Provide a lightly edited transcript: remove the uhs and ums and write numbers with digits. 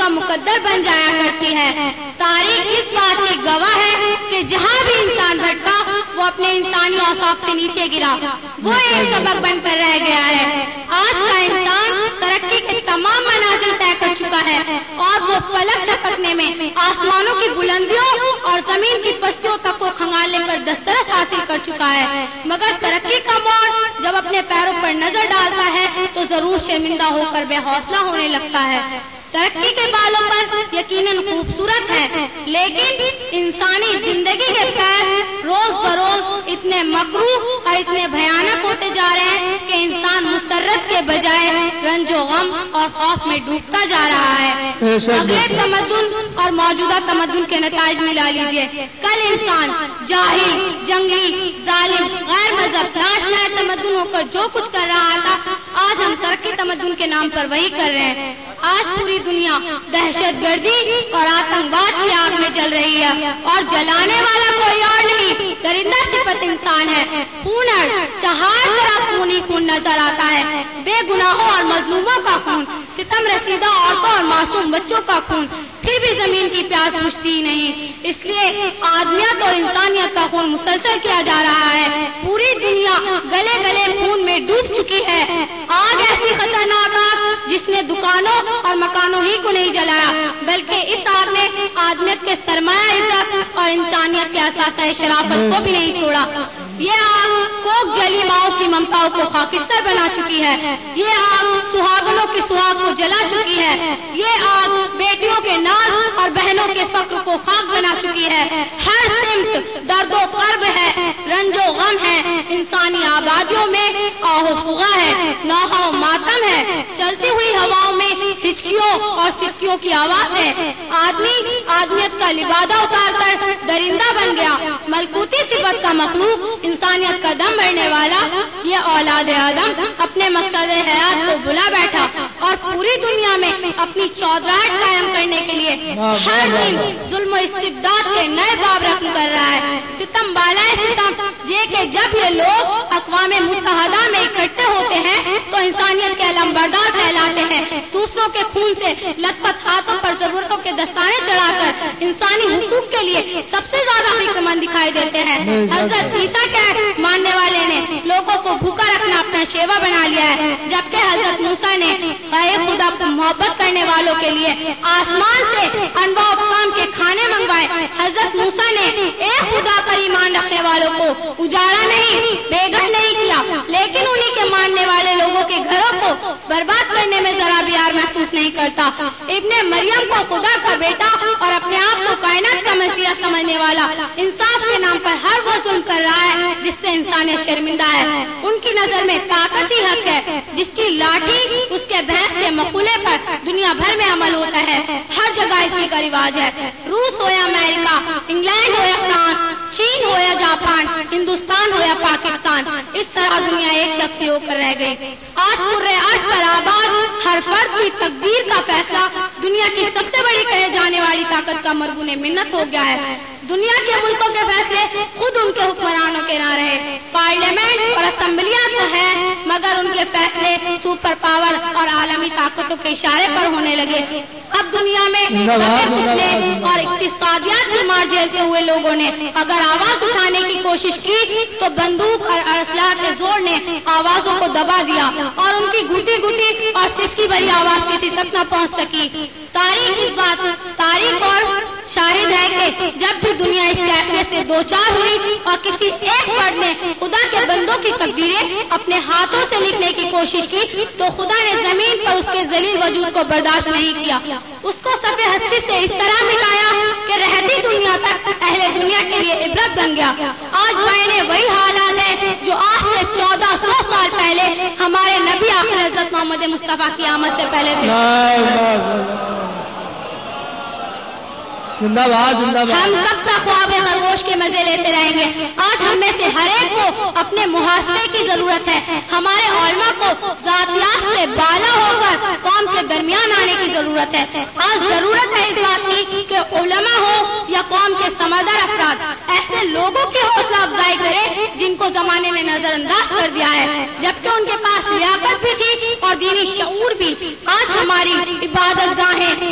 کا مقدر بن جایا کرتی ہے۔ تاریخ اس بات کی گواہ ہے کہ جہاں بھی انسان بھٹکا وہ اپنے انسانی اوصاف سے نیچے گرا، وہ ایک سبق بن کر رہ گیا ہے۔ آج کا انسان ترقی کے تمام منازل طے کر چکا ہے اور وہ پلک جھپکنے میں آسمانوں کی بلندیوں اور زمین کی پستیوں تک کو کھنگالنے پر دسترس حاصل کر چکا ہے، مگر ترقی کا موڑ جب اپنے پیروں پر نظر ڈالتا ہے تو ضرور شرمندہ ہو کر بے حوصلہ ہونے لگتا ہے۔ ترقی کے بالوں پر یقیناً خوبصورت ہے، لیکن انسانی زندگی کے پیر روز بروز اتنے مکروہ اور اتنے بھیانک ہوتے جا رہے ہیں کہ انسان مسرت کے بجائے رنج و غم اور خوف میں ڈوبتا جا رہا ہے۔ اگلے تمدن اور موجودہ تمدن کے نتائج میں لا لیجئے، کل انسان جاہل، جنگلی، ظالم، غیر مذہب، ناشنا تمدن ہو کر جو کچھ کر رہا تھا، آج ہم ترقی تمدن کے نام پر وہی کر رہے ہیں۔ آج پوری دنیا دہشت گردی اور آتنکواد کی آگ میں جل رہی ہے، اور جلانے والا کوئی اور نہیں، درندہ صفت انسان ہے۔ خونڑ چہار طرف خون ہی خون نظر آتا ہے، بے گناہوں اور مظلوموں کا خون، ستم رسیدہ عورتوں اور معصوم بچوں کا خون، پھر بھی زمین کی پیاس بجھتی ہی نہیں۔ اس لیے آدمیت اور انسانیت کا خون مسلسل کیا جا رہا ہے۔ پوری دنیا گلے گلے خون میں ڈوب چکی ہے۔ آگ ایسی خطرناک آگ جس نے دکانوں اور مکانوں ہی کو نہیں جلایا، بلکہ اس آگ نے آدمیت کے سرمایہ عزت اور انسانیت کے اثاثہ شرافت کو بھی نہیں چھوڑا۔ یہ آگ کوک جلی ماؤں کی ممتاؤں کو خاکستر بنا چکی ہے۔ یہ آگ سہاگنوں کی سہاگ کو جلا چکی ہے۔ یہ آگ بیٹیوں کے ناز اور بہنوں کے فخر کو خاک بنا چکی ہے۔ ہر سمت درد و کرب ہے، رنج و غم ہے، انسانی آبادیوں میں آہ و فغاں ہے، نوحہ و ماتم ہے، چلتی ہوئی ہواؤں میں ہچکیوں اور سسکیوں کی آواز ہے۔ آدمی آدمیت کا لبادہ اتار کر درندہ بن گیا، ملکوتی صفت کا مخلوق، انسانیت کا دم بھرنے والا یہ اولاد آدم اپنے مقصد حیات کو بھلا بیٹھا اور پوری دنیا میں اپنی چودراہٹ قائم کرنے کے لیے ہر دن ظلم و استبداد کے نئے باب رقم کر رہا ہے۔ ستم بالائے ستم، یہ کہ جب یہ لوگ اقوام متحدہ میں اکٹھے ہوتے ہیں تو انسانیت کے علم بردار کہلاتے ہیں، دوسروں کے خون سے لت پت ہاتھوں پر ضرورتوں کے دستانے چڑھا کر انسانی حقوق کے لیے سب سے زیادہ فکر مند دکھائی دیتے ہیں۔ حضرت عیسیٰ کے ماننے والے نے لوگوں کو بھوکا رکھنا اپنا شیوا بنا لیا ہے، جبکہ حضرت موسیٰ نے اے خدا کو محبت کرنے والوں کے لیے آسمان سے انواع اقسام کے کھانے منگوائے۔ حضرت موسیٰ نے اے خدا پر ایمان رکھنے والوں کو اجاڑا نہیں، بے گھر نہیں کیا، لیکن انہی کے ماننے والے لوگوں کے گھروں کو برباد کرنے میں ذرا بھی یار محسوس نہیں کرتا۔ ابن مریم کو خدا کا بیٹا اور اپنے آپ کو کائنات کا مسیح سمجھنے والا انصاف کے نام پر ہر وہ ظلم کر رہا ہے جس سے انسانیت شرمندہ ہے۔ ان کی نظر میں طاقت ہی حق ہے، جس کی لاٹھی اس کے بھینس کے مقولے پر دنیا بھر میں عمل ہوتا ہے۔ ہر جگہ اسی کا رواج ہے، روس ہو یا امریکہ، انگلینڈ ہو یا فرانس، چین ہو یا جاپان، ہندوستان ہو یا پاکستان، اس طرح دنیا ایک شخص ہو کر رہ گئی۔ آج پورے عرض پر آباد ہر فرد کی تقدیر کا فیصلہ دنیا کی سب سے بڑی کہے جانے والی طاقت کا مرہون منت ہو گیا ہے۔ دنیا کے ملکوں کے فیصلے خود ان کے حکمرانوں کے نہ رہے، پارلیمنٹ اور اسمبلیاں تو ہیں مگر ان کے فیصلے سپر پاور اور عالمی طاقتوں کے اشارے پر ہونے لگے۔ اب دنیا میں کچھ نے اور اقتصادیات کی مار جھیلتے ہوئے لوگوں نے اگر آواز اٹھانے کی کوشش کی تو بندوق اور اسلحہ کے زور نے آوازوں کو دبا دیا اور ان کی گھٹی گھٹی اور سسکی بھری آواز کسی تک نہ پہنچ سکی۔ تاریخ اور شاہد ہے کہ جب بھی دنیا اس کیفیت سے دوچار ہوئی اور کسی ایک فرد نے خدا کے بندوں کی تقدیریں اپنے ہاتھوں سے لکھنے کی کوشش کی تو خدا نے زمین پر اس کے ذلیل وجود کو برداشت نہیں کیا، اس کو صفحہ ہستی سے اس طرح مٹایا کہ رہتی دنیا تک اہل دنیا کے لیے عبرت بن گیا۔ آج معنی وہی حالات ہیں جو آج سے 1400 سال پہلے ہمارے نبی آخر حضرت محمد مصطفیٰ کی آمد سے پہلے تھے۔ ہم کب تک خواب خرگوش کے مزے لیتے رہیں گے؟ آج ہم میں سے ہر ایک کو اپنے محاسبے کی ضرورت ہے۔ ہمارے علماء کو ذاتیات سے بالا ہو کر قوم کے درمیان آنے کی ضرورت ہے۔ آج ضرورت ہے اس بات کی کہ علماء ہو یا قوم کے سمجھدار افراد ایسے لوگوں کی حوصلہ افزائی کریں جن کو زمانے نے نظر انداز کر دیا ہے، جبکہ ان کے پاس لیاقت بھی تھی اور دینی شعور بھی۔ آج ہماری عبادت گاہیں،